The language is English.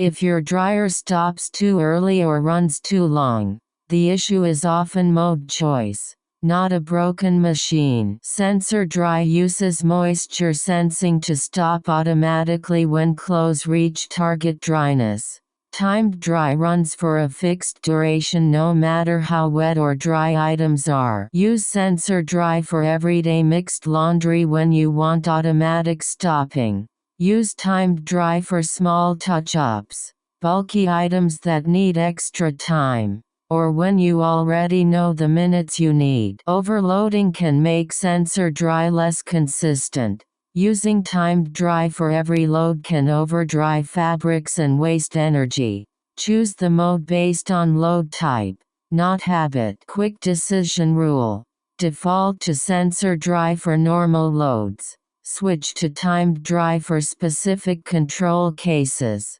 If your dryer stops too early or runs too long, the issue is often mode choice, not a broken machine. Sensor dry uses moisture sensing to stop automatically when clothes reach target dryness. Timed dry runs for a fixed duration no matter how wet or dry items are. Use sensor dry for everyday mixed laundry when you want automatic stopping. Use timed dry for small touch-ups, bulky items that need extra time, or when you already know the minutes you need. Overloading can make sensor dry less consistent. Using timed dry for every load can overdry fabrics and waste energy. Choose the mode based on load type, not habit. Quick decision rule. Default to sensor dry for normal loads. Switch to timed dry for specific control cases.